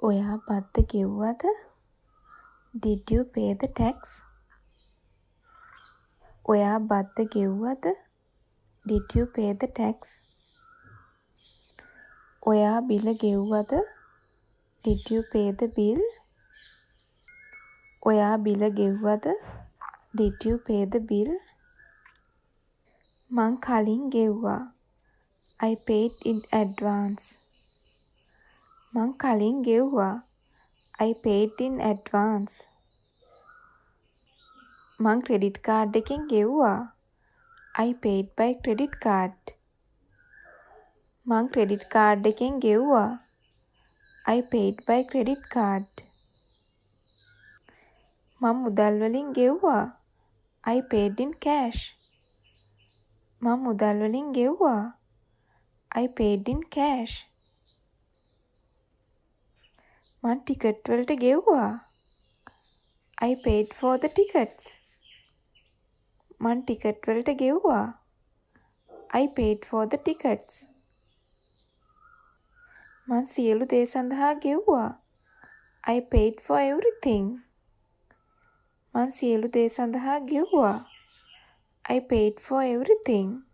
ඔයා බද්ද ගෙව්වද? Did you pay the tax? ඔයා බද්ද ගෙව්වද? Did you pay the tax? ඔයා බිල ගෙව්වද? Did you pay the bill? ඔයා බිල ගෙව්වද? Did you pay the bill? මං කලින් ගෙව්වා. I paid in advance. මං කලින් ගෙව්වා. I paid in advance. මං ක්‍රෙඩිට් කාඩ් එකෙන් ගෙව්වා. I paid by credit card. මං ක්‍රෙඩිට් කාඩ් එකෙන් ගෙව්වා. I paid by credit card. මං මුදල් වලින් ගෙව්වා. I paid in cash. මං මුදල් වලින් ගෙව්වා. I paid in cash. මං ටිකට් වලට ගෙව්වා. I paid for the tickets. මං ටිකට් වලට ගෙව්වා. I paid for the tickets. මං සියලු දේ සඳහා ගෙව්වා. I paid for everything. මං සියලු දේ සඳහා ගෙව්වා. I paid for everything.